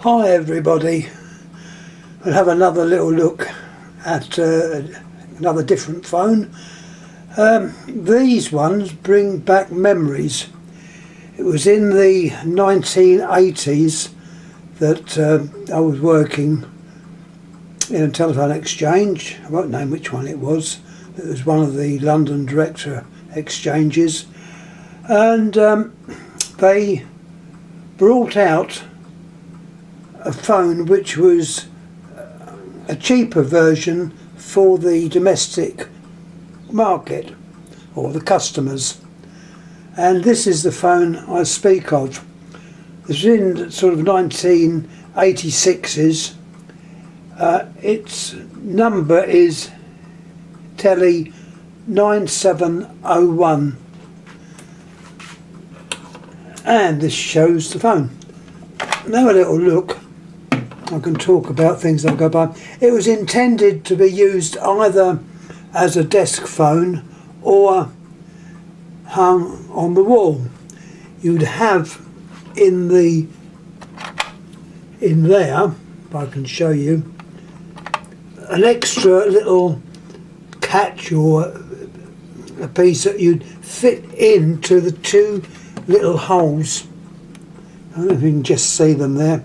Hi everybody, we'll have another little look at another different phone. These ones bring back memories. It was in the 1980s that I was working in a telephone exchange. I won't name which one it was. It was one of the London Director exchanges, and they brought out a phone which was a cheaper version for the domestic market or the customers, and this is the phone I speak of. It's in sort of 1986s. Its number is Tele 9701, and this shows the phone. Now a little look. I can talk about things that go by. It was intended to be used either as a desk phone or hung on the wall. You'd have in there, if I can show you, an extra little catch or a piece that you'd fit into the two little holes. I don't know if you can just see them there.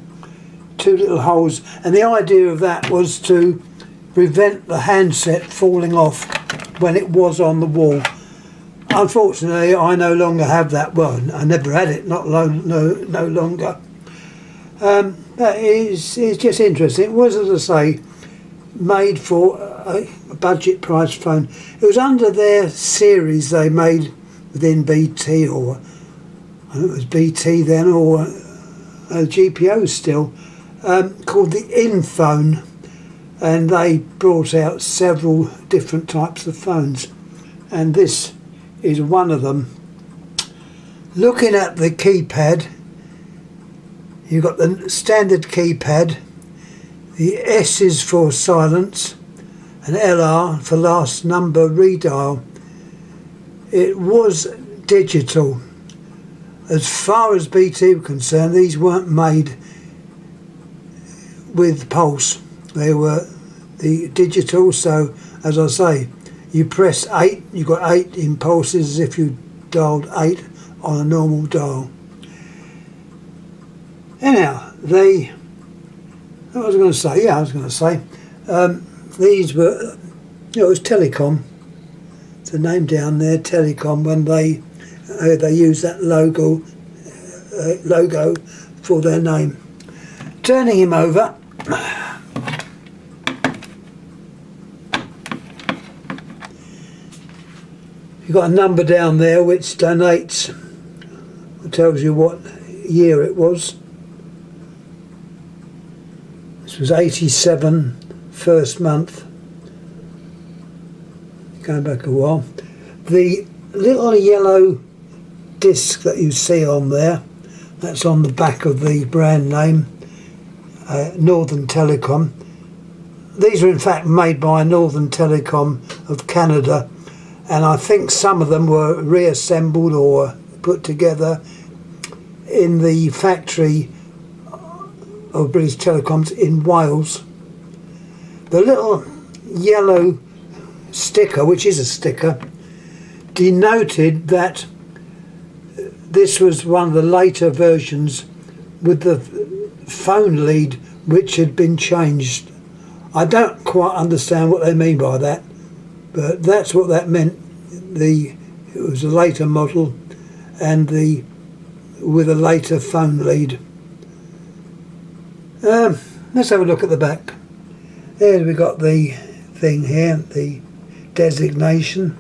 Two little holes, and the idea of that was to prevent the handset falling off when it was on the wall. Unfortunately, I no longer have that. Well, I never had it, no longer. That is just interesting. It was, as I say, made for a budget price phone. It was under their series they made within BT, or I think it was BT then, or GPO still, called the Inphone, and they brought out several different types of phones, and this is one of them. Looking at the keypad, you've got the standard keypad. The S is for silence, and LR for last number redial. It was digital. As far as BT were concerned, these weren't made with pulse. They were the digital, so as I say, you press 8, you got 8 impulses as if you dialed 8 on a normal dial. Anyhow, these were, it was Telecom. It's a name down there, Telecom, when they used that logo for their name. Turning him over, you've got a number down there which donates, it tells you what year it was. This was 87, first month, going back a while. The little yellow disc that you see on there, that's on the back of the brand name, Northern Telecom. These were in fact made by Northern Telecom of Canada, and I think some of them were reassembled or put together in the factory of British Telecoms in Wales. The little yellow sticker, which is a sticker, denoted that this was one of the later versions with the phone lead which had been changed. I don't quite understand what they mean by that, but that's what that meant. It was a later model, and with a later phone lead. Let's have a look at the back. There we got the thing here, the designation,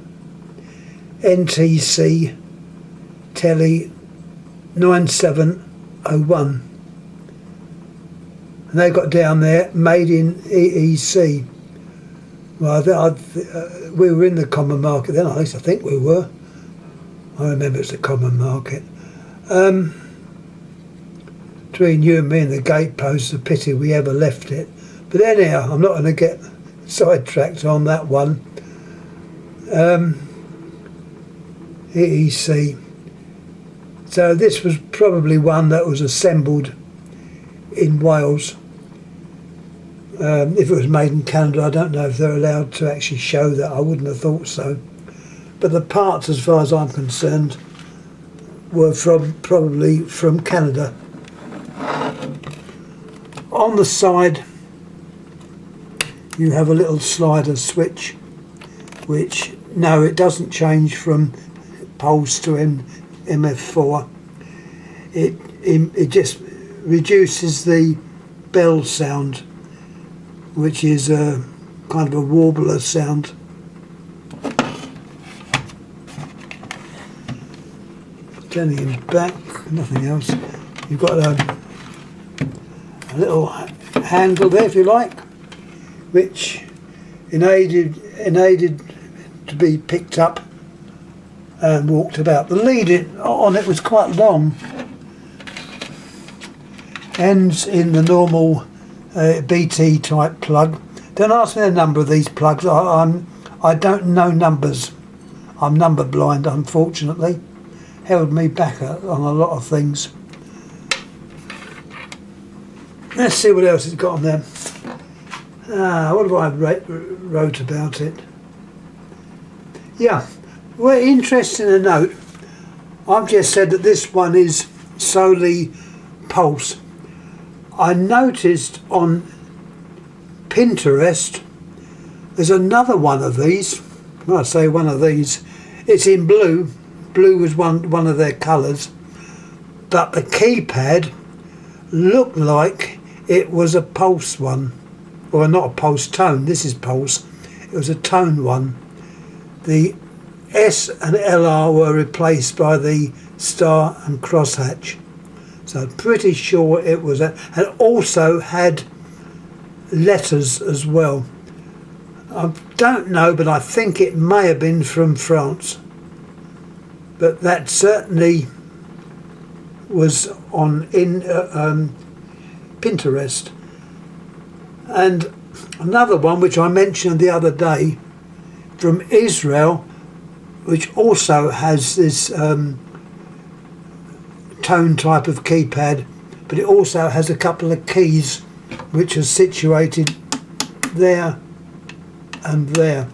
NTC Tele 9701. And they got down there, made in EEC. Well, we were in the common market then, at least I think we were. I remember it's the common market. Between you and me and the gatepost, it's a pity we ever left it. But anyhow, I'm not going to get sidetracked on that one. EEC. So this was probably one that was assembled in Wales. If it was made in Canada, I don't know if they're allowed to actually show that. I wouldn't have thought so. But the parts, as far as I'm concerned, were probably from Canada. On the side, you have a little slider switch, which, no, it doesn't change from pulse to MF4. It just reduces the bell sound, which is a kind of a warbler sound. Turning him back, nothing else. You've got a little handle there, if you like, which enabled to be picked up and walked about. The lead on it was quite long, ends in the normal BT type plug. Don't ask me the number of these plugs. I don't know numbers. I'm number blind, unfortunately. Held me back on a lot of things. Let's see what else it's got on there. What have I wrote about it? Yeah, well, interesting to note, I've just said that this one is solely pulse. I noticed on Pinterest there's another one of these. When I say one of these, it's in blue. Blue was one of their colours, but the keypad looked like it was a pulse one, or not a pulse tone. This is pulse. It was a tone one. The S and LR were replaced by the star and crosshatch. So I'm pretty sure it was and also had letters as well. I don't know, but I think it may have been from France. But that certainly was on Pinterest. And another one which I mentioned the other day from Israel, which also has this tone type of keypad, but it also has a couple of keys which are situated there and there.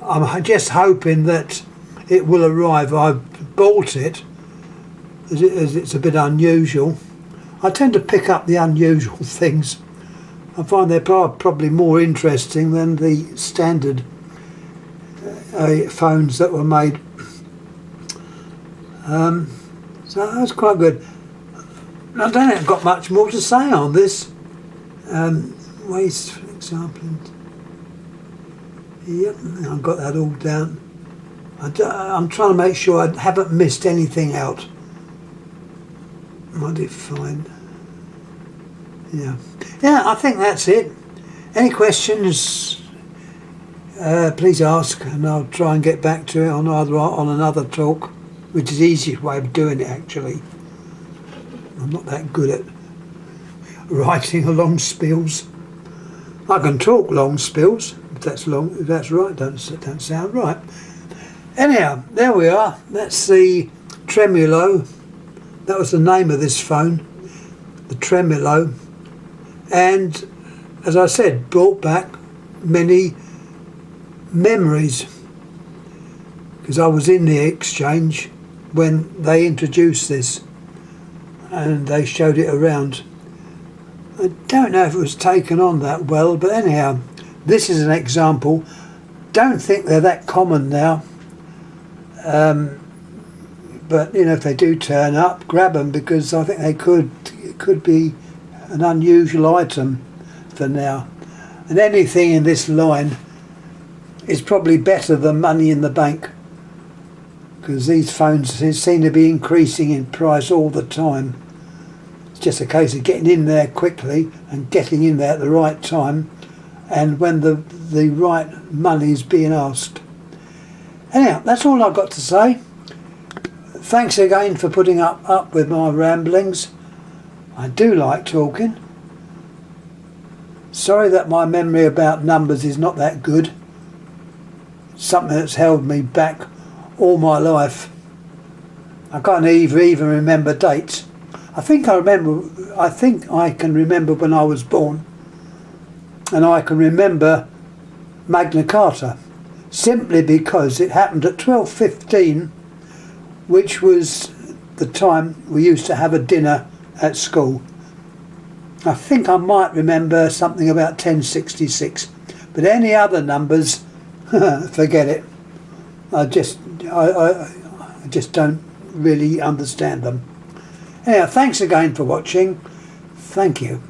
I'm just hoping that it will arrive. I've bought it as it's a bit unusual. I tend to pick up the unusual things. I find they're probably more interesting than the standard phones that were made. So that's quite good. I don't think I've got much more to say on this. Waste, for example. Yep, I've got that all down. I'm trying to make sure I haven't missed anything out. Modified. Yeah, I think that's it. Any questions, please ask, and I'll try and get back to it on another talk, which is the easiest way of doing it, actually. I'm not that good at writing long spills. I can talk long spills, if that's right. Don't sound right. Anyhow, there we are. That's the Tremolo. That was the name of this phone, the Tremolo. And as I said, brought back many memories, because I was in the exchange when they introduced this and they showed it around. I don't know if it was taken on that well, but anyhow, this is an example. Don't think they're that common now, but you know, if they do turn up, grab them, because I think it could be an unusual item for now. And anything in this line is probably better than money in the bank, because these phones seem to be increasing in price all the time. It's just a case of getting in there quickly and getting in there at the right time, and when the right money is being asked. Anyhow, that's all I've got to say. Thanks again for putting up with my ramblings. I do like talking. Sorry that my memory about numbers is not that good. Something that's held me back all my life. I can't even remember dates. I think I can remember when I was born, and I can remember Magna Carta, simply because it happened at 12:15, which was the time we used to have a dinner at school. I think I might remember something about 1066, but any other numbers, forget it. I just don't really understand them. Anyhow, thanks again for watching. Thank you.